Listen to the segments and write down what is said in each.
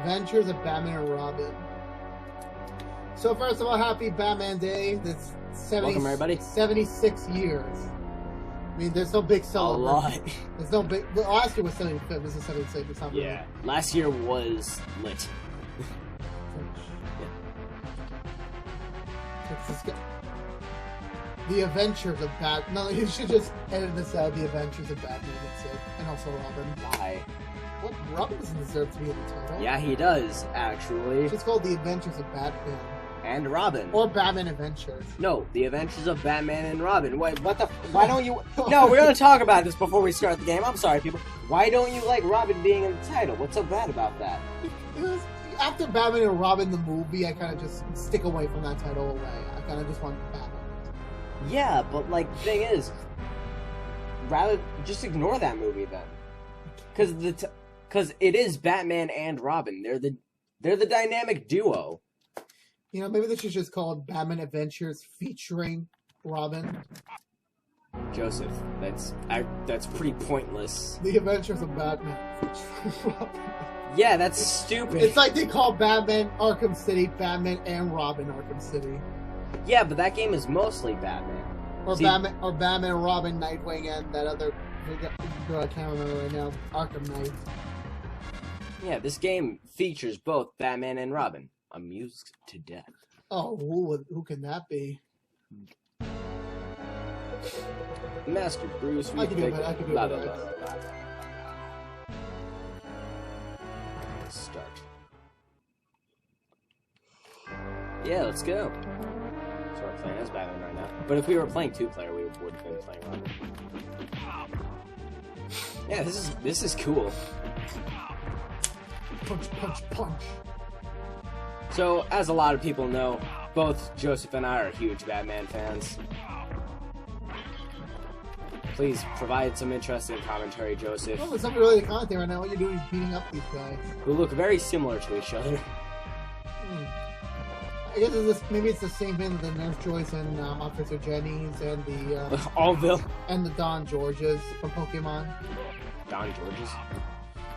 Adventures of Batman and Robin. So first of all, happy Batman Day. That's 76 years. I mean, there's no big celebration. A lot. There's no big. Well, last year was 75. This is 76. It's not yeah. Really. Last year was lit. The Adventures of Batman. No, you should just edit this out. The Adventures of Batman. That's it. And also Robin. Why? What? Robin doesn't deserve to be in the title. Yeah, he does, actually. It's called The Adventures of Batman. And Robin. Or Batman Adventures. No, The Adventures of Batman and Robin. Wait, what the... Why don't you... No, we're going to talk about this before we start the game. I'm sorry, people. Why don't you like Robin being in the title? What's so bad about that? Because after Batman and Robin the movie, I kind of just stick away from that title away. I kind of just want Batman. Yeah, but like, the thing is... Rather... Just ignore that movie, then. Because it is Batman and Robin. They're the dynamic duo. You know, maybe this is just called Batman Adventures featuring Robin. Joseph, that's pretty pointless. The Adventures of Batman featuring Robin. Yeah, that's stupid. It's like they call Batman Arkham City Batman and Robin Arkham City. Yeah, but that game is mostly Batman. Or Batman and Robin Nightwing and that other girl I can't remember right now, Arkham Knight. Yeah, this game features both Batman and Robin. Amused to death. Oh, who can that be? Master Bruce. I can do it. I can do it. Start. Yeah, let's go. So we're playing as Batman right now. But if we were playing two-player, we would have been playing Robin. Yeah, this is cool. Punch, punch, punch. So, as a lot of people know, both Joseph and I are huge Batman fans. Please provide some interesting commentary, Joseph. Well, there's nothing really to comment right now. What you're doing is beating up these guys. Who look very similar to each other. I guess maybe it's the same thing with the Nurse Joyce and Officer Jenny's and the... Allville. And the Don Georges from Pokemon. Don Georges?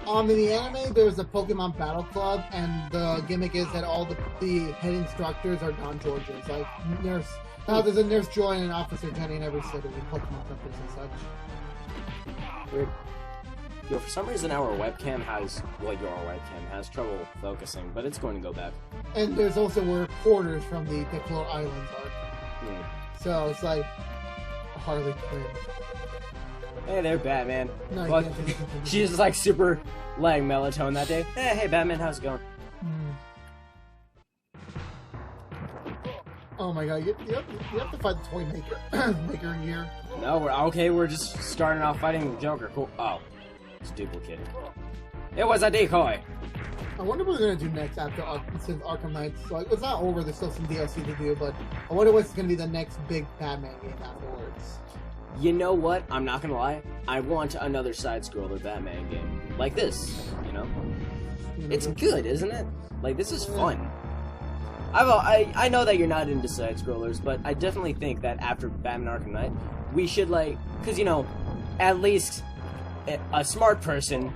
In the anime, there's a Pokemon Battle Club, and the gimmick is that all the head instructors are Don Georges. Like, there's a Nurse Joy and an Officer Jenny in every city, in Pokemon countries and such. Weird. Yo, for some reason our webcam has... Well, your webcam has trouble focusing, but it's going to go back. And there's also reporters from the Piccolo Islands arc. So, it's like Harley Quinn. Hey there, Batman. No, well, she's just like super like melatonin that day. Hey, Batman, how's it going? Oh my god, you have to fight the toy maker here. No, we're just starting off fighting the Joker. Cool. Oh, it's duplicated. It was a decoy. I wonder what we're gonna do next after since Arkham Knight's like it's not over. There's still some DLC to do, but I wonder what's gonna be the next big Batman game afterwards. You know what? I'm not gonna lie. I want another side-scroller Batman game. Like this, you know? It's good, isn't it? Like, this is fun. I know that you're not into side-scrollers, but I definitely think that after Batman Arkham Knight, we should, like... Because, you know, at least a smart person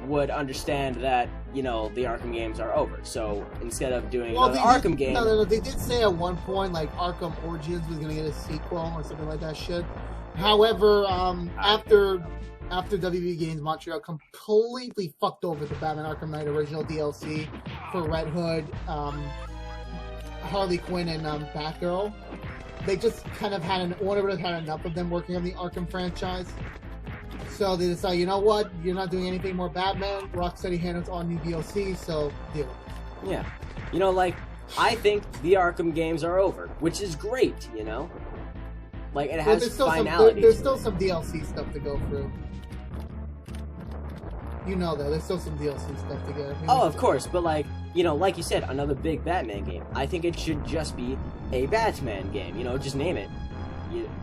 would understand that, you know, the Arkham games are over. So, instead of doing another Arkham game... No, they did say at one point, like, Arkham Origins was gonna get a sequel or something like that shit. However, after WB Games Montreal completely fucked over the Batman Arkham Knight original DLC for Red Hood, Harley Quinn, and Batgirl, they just kind of had enough of them working on the Arkham franchise. So they decided, you know what, you're not doing anything more Batman, Rocksteady handles all new DLC, so deal with it. Yeah. You know, like, I think the Arkham games are over, which is great, you know? Like, it has finality. There's still some DLC stuff to go through. You know that. There's still some DLC stuff to get. Oh, of course. But, like, you know, like you said, another big Batman game. I think it should just be a Batman game. You know, just name it.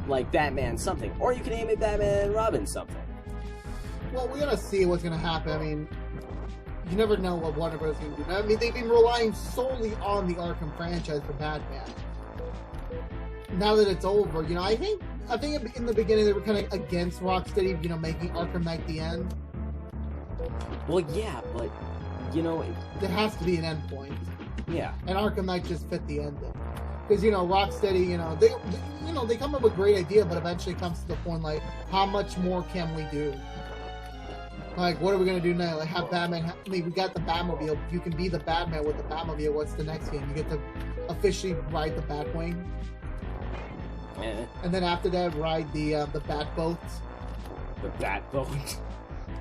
Like, Batman something. Or you can name it Batman and Robin something. Well, we're going to see what's going to happen. I mean, you never know what Warner Bros. is going to do. I mean, they've been relying solely on the Arkham franchise for Batman. Now that it's over, you know, I think in the beginning they were kind of against Rocksteady, you know, making Arkham Knight the end. Well, yeah, but you know, there has to be an end point. yeah. And Arkham Knight just fit the ending. Because, you know, Rocksteady, you know, they come up with a great idea, but eventually it comes to the point, like, how much more can we do? Like, what are we going to do now? Like, have Batman... I mean, we got the Batmobile. You can be the Batman with the Batmobile. What's the next game? You get to officially ride the Batwing. Yeah. And then after that, ride the Batboat. The Batboat?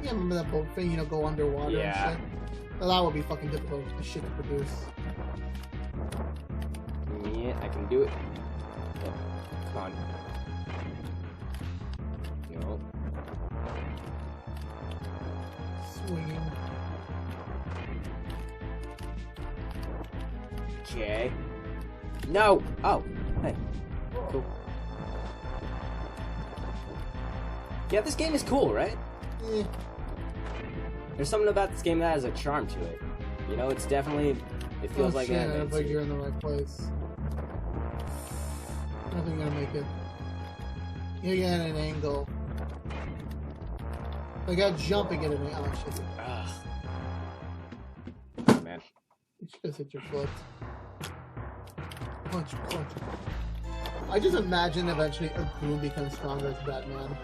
Yeah, remember that boat thing? You know, go underwater Yeah. and shit? Well, that would be fucking difficult as shit to produce. Yeah, I can do it. Oh, come on. No. Swinging. Okay. No! Oh, hey. Cool. Yeah, this game is cool, right? Eh. There's something about this game that has a charm to it. You know, it's definitely... It feels like shit, an I anime. think you're in the right place. I don't think you're gonna make it. You're getting an angle. I gotta jump and get an angle. Oh shit. Ugh. Oh, man. You just hit your foot. Punch, punch. I just imagine eventually a Goon becomes stronger as Batman.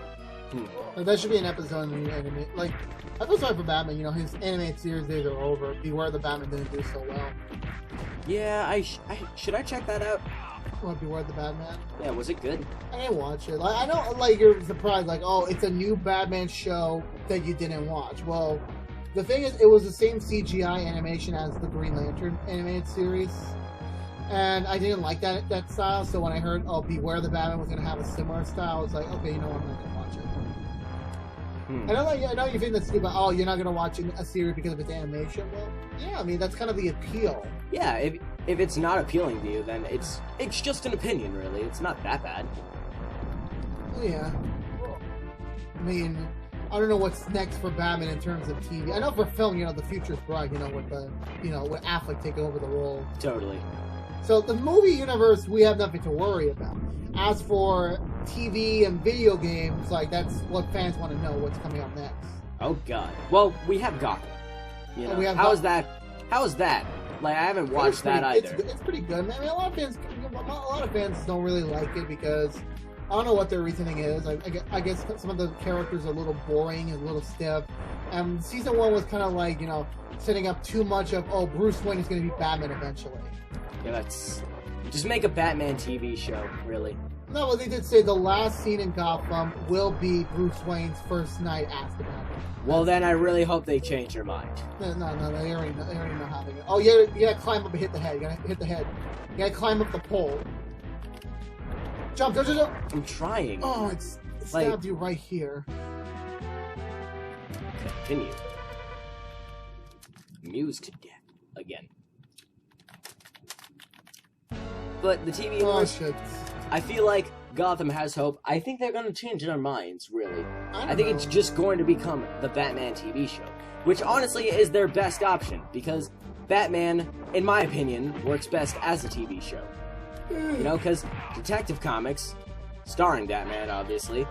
Like, that should be an episode in the anime. Like, I feel sorry for Batman, you know, his animated series days are over. Beware the Batman didn't do so well. Yeah, should I check that out? What, Beware the Batman? Yeah, was it good? I didn't watch it. Like, I know, like, you're surprised, like, oh, it's a new Batman show that you didn't watch. Well, the thing is, it was the same CGI animation as the Green Lantern animated series. And I didn't like that style, so when I heard, oh, Beware the Batman was going to have a similar style, I was like, okay, you know what, I'm not going to watch it. I know you think that's stupid, oh, you're not going to watch a series because of its animation. Well, yeah, I mean, that's kind of the appeal. Yeah, if it's not appealing to you, then it's just an opinion, really. It's not that bad. Yeah. I mean, I don't know what's next for Batman in terms of TV. I know for film, you know, the future's bright, you know, with with Affleck taking over the role. Totally. So the movie universe, we have nothing to worry about. As for TV and video games, like, that's what fans want to know, what's coming up next. Oh god. Well, we have Gotham. You know, how is that? Like, I haven't watched that either. It's pretty good. I mean, a lot of fans don't really like it because I don't know what their reasoning is. I guess some of the characters are a little boring and a little stiff. And season 1 was kind of like, you know, setting up too much of, oh, Bruce Wayne is going to be Batman eventually. Yeah, that's... Just make a Batman TV show, really. No, well, they did say the last scene in Gotham will be Bruce Wayne's first night as the Batman. Well, then I really hope they change their mind. No, they already know how they go. Oh, you gotta climb up and hit the head. You gotta hit the head. You gotta climb up the pole. Jump, jump, jump, jump. I'm trying. Oh, it stabbed you right here. Continue. Amused to death. Again. But the TV universe, shit. I feel like Gotham has hope. I think they're going to change their minds, really. I think it's just going to become the Batman TV show, which honestly is their best option, because Batman, in my opinion, works best as a TV show. You know, because Detective Comics, starring Batman, obviously,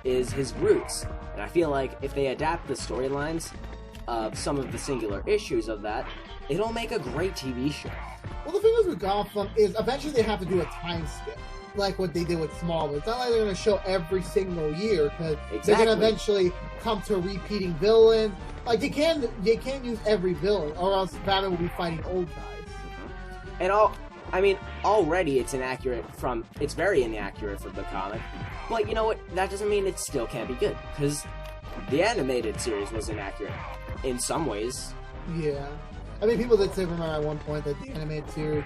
is his roots. And I feel like if they adapt the storylines of some of the singular issues of that, it'll make a great TV show. Well, the thing is with Gotham is eventually they have to do a time skip, like what they did with Smallville. It's not like they're going to show every single year, because they're going to eventually come to a repeating villain. Like, they can't use every villain, or else Batman will be fighting old guys. And already it's very inaccurate from the comic. But you know what? That doesn't mean it still can't be good, because the animated series was inaccurate in some ways. Yeah. I mean, people did say, remember, at one point that the animated series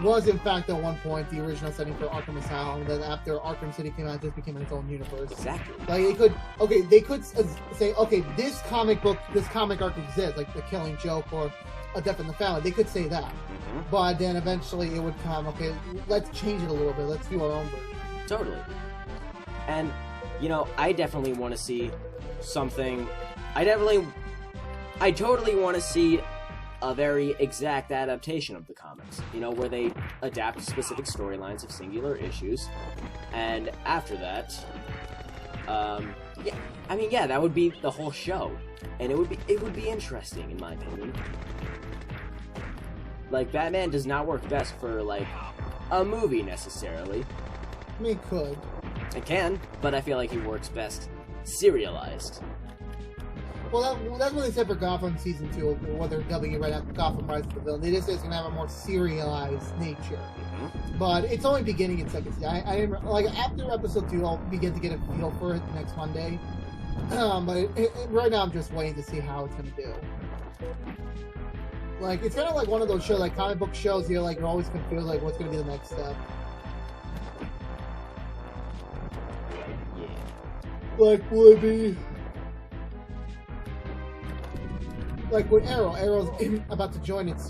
was, in fact, at one point, the original setting for Arkham Asylum. Then after Arkham City came out, it just became its own universe. Exactly. Like, they could say, okay, this comic arc exists, like The Killing Joke or A Death in the Family. They could say that. Mm-hmm. But then eventually it would come, okay, let's change it a little bit. Let's do our own version. Totally. And, you know, I definitely want to see something... I totally want to see a very exact adaptation of the comics, you know, where they adapt specific storylines of singular issues, and after that, Yeah, I mean, yeah, that would be the whole show, and it would be interesting in my opinion. Like, Batman does not work best for like a movie necessarily. I mean, it could. It can, but I feel like he works best serialized. Well, that's what they said for Gotham Season 2, what they're dubbing it right now, Gotham Rise of the Villain. They just say it's going to have a more serialized nature. Mm-hmm. But it's only beginning in second season. I didn't, like, after Episode 2, I'll begin to get a feel for it next Monday. But right now I'm just waiting to see how it's going to do. Like, it's kind of like one of those shows, like comic book shows, you're always confused, like, what's going to be the next step. Yeah. Like, will it be... Like with Arrow's about to join its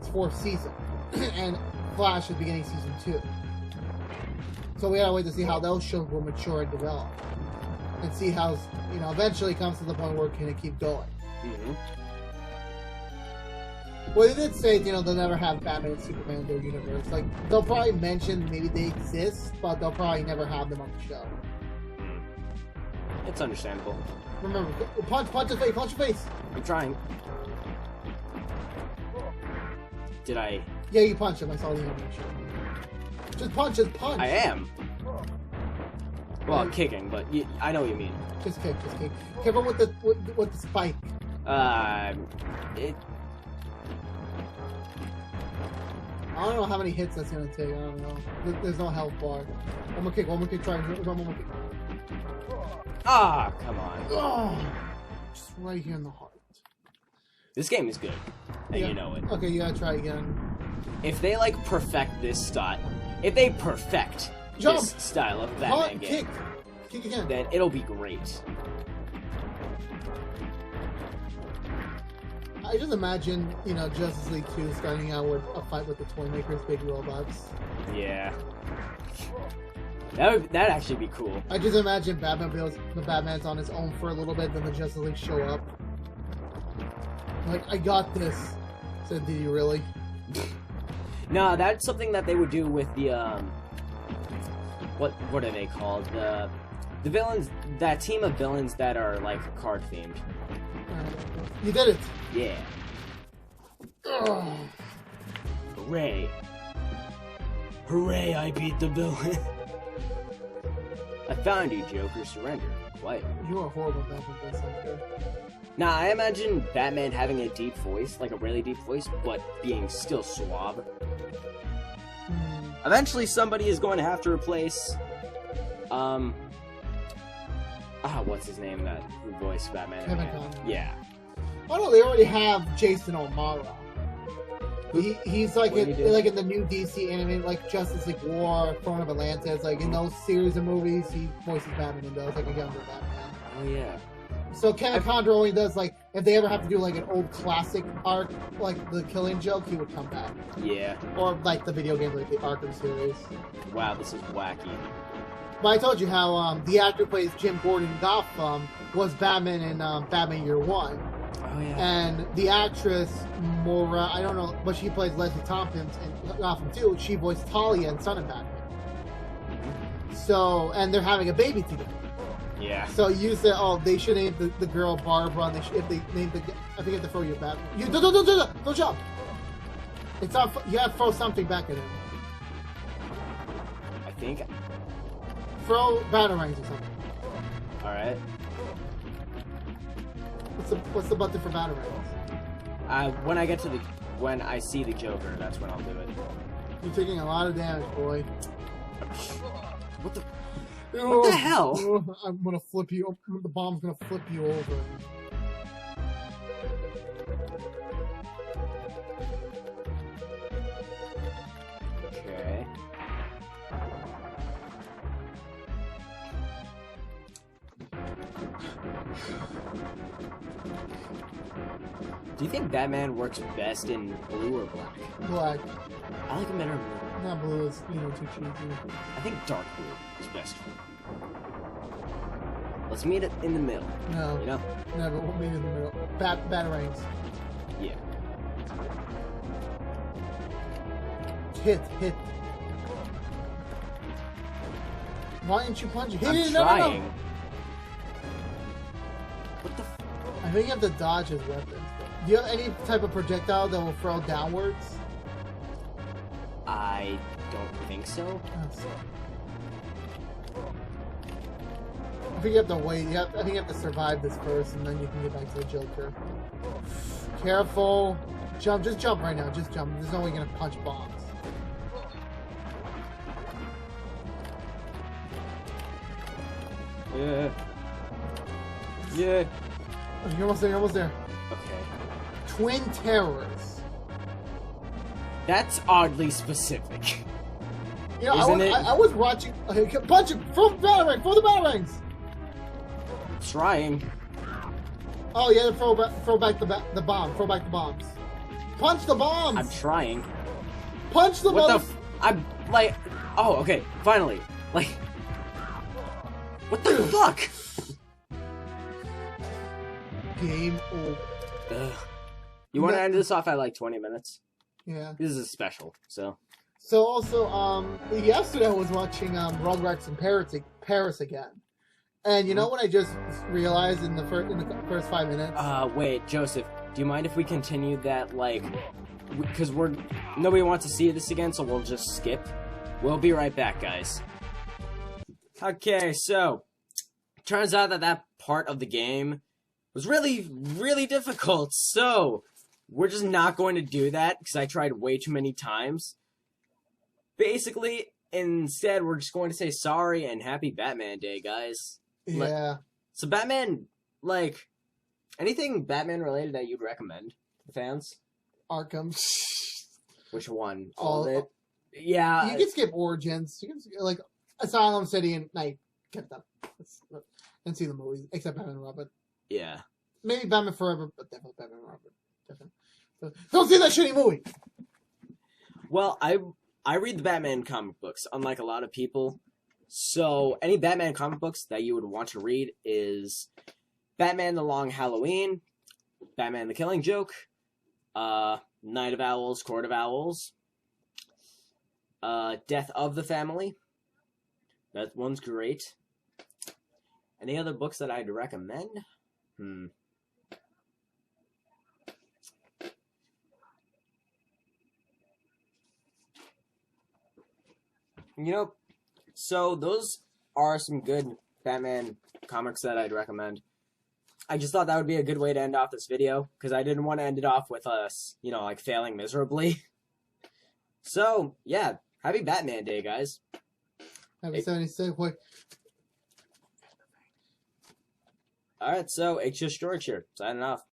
fourth season, and Flash is beginning season 2. So we gotta wait to see how those shows will mature and develop, and see how eventually it comes to the point where can it keep going. Mm-hmm. Well, they did say they'll never have Batman and Superman in their universe. Like they'll probably mention maybe they exist, but they'll probably never have them on the show. It's understandable. Remember, punch his face, punch your face. I'm trying. Did I? Yeah, you punched him. I saw the animation. Just punch. I am. Well, I'm kicking, but I know what you mean. Just kick. Careful with the spike. I don't know how many hits that's gonna take. I don't know. There's no health bar. One more kick. Try one more kick. Ah, come on. Oh, just right here in the heart. This game is good, and you know it. Okay, you gotta try again. If they perfect this style, this style of Batman game, kick again, then it'll be great. I just imagine, Justice League 2 starting out with a fight with the toy makers, big robots. Yeah. That'd actually be cool. I just imagine the Batman's on his own for a little bit, then the Justice League show up. Like, I got this. Said, do you really? No, that's something that they would do with the what are they called? The villains, that team of villains that are card themed. You did it. Yeah. Ugh. Hooray! Hooray! I beat the villain. I found you, Joker. Surrender. What? You are a horrible Batman voice actor. Nah, I imagine Batman having a deep voice, like a really deep voice, but being still suave. Eventually, somebody is going to have to replace, what's his name? Who voiced Batman? Kevin Conroy. Yeah. Oh no, they already have Jason O'Mara. He's in the new DC animated, like Justice League War, Throne of Atlantis, in those series of movies, he voices Batman in those, a younger Batman. Oh yeah. So Kevin Conroy only does if they ever have to do an old classic arc, like the Killing Joke, he would come back. Yeah. Or the video game, the Arkham series. Wow, this is wacky. But I told you how the actor who plays Jim Gordon in Gotham was Batman in Batman Year One. Oh yeah. And the actress Maura, I don't know, but she plays Leslie Tompkins in Gotham too. She voiced Talia in Son of Batman. So, and they're having a baby together. Yeah. So you said, they should name the girl Barbara. And if they named I think you have to throw your bat. You don't jump. It's not. You have to throw something back at him. I think. Throw batarangs or something. All right. What's the button for batarangs? When I see the Joker, that's when I'll do it. You're taking a lot of damage, boy. What the? What the hell? I'm gonna flip you. The bomb's gonna flip you over. Okay. Do you think Batman works best in blue or black? Black. I like him better in blue. Not blue is, too cheesy. I think dark blue is best for him. Let's meet it in the middle. No. You know? Never. We'll meet in the middle. Batarangs. Yeah. Hit. Why didn't you punch it? I'm trying. I think you have to dodge his weapons. Do you have any type of projectile that will throw downwards? I don't think so. I think you have to wait. I think you have to survive this first, and then you can get back to the Joker. Careful. Jump. Just jump right now. Just jump. There's no way you're gonna punch bombs. Yeah. Yeah. Oh, you're almost there. You're almost there. Okay. Twin Terrors. That's oddly specific. You know, Isn't it? I was watching. Punch it! Throw the batarangs! Throw the batarangs! Trying. Oh yeah, throw back the bomb. Throw back the bombs. Punch the bombs! I'm trying. Punch the bombs! I'm like, oh, okay, finally. Like, what the fuck? Game over. Ugh. You want to end this off at like 20 minutes? Yeah. This is special, so. So also, yesterday I was watching Rugrats in Paris again, and you know what I just realized in the first 5 minutes? Wait, Joseph, do you mind if we continue that, like, because nobody wants to see this again, so we'll just skip. We'll be right back, guys. Okay, so turns out that part of the game was really, really difficult, so we're just not going to do that because I tried way too many times. Basically, instead, we're just going to say sorry and happy Batman Day, guys. Yeah. So Batman, like, anything Batman related that you'd recommend to fans? Arkham. Which one? All of it? Yeah. You can skip Origins. You can like Asylum City and Night. Get them and see the movies, except Batman and Robin. Yeah. Maybe Batman Forever, but definitely Batman and Robin. Definitely. So, don't see that shitty movie. Well, I read the Batman comic books, unlike a lot of people. So, any Batman comic books that you would want to read is Batman the Long Halloween, Batman the Killing Joke, Night of Owls, Court of Owls, Death of the Family. That one's great. Any other books that I'd recommend? You know, so those are some good Batman comics that I'd recommend. I just thought that would be a good way to end off this video, because I didn't want to end it off with us, you know, like failing miserably. So, yeah, happy Batman Day, guys. Happy 76. Alright, so ItsJustGeorge here, signing off.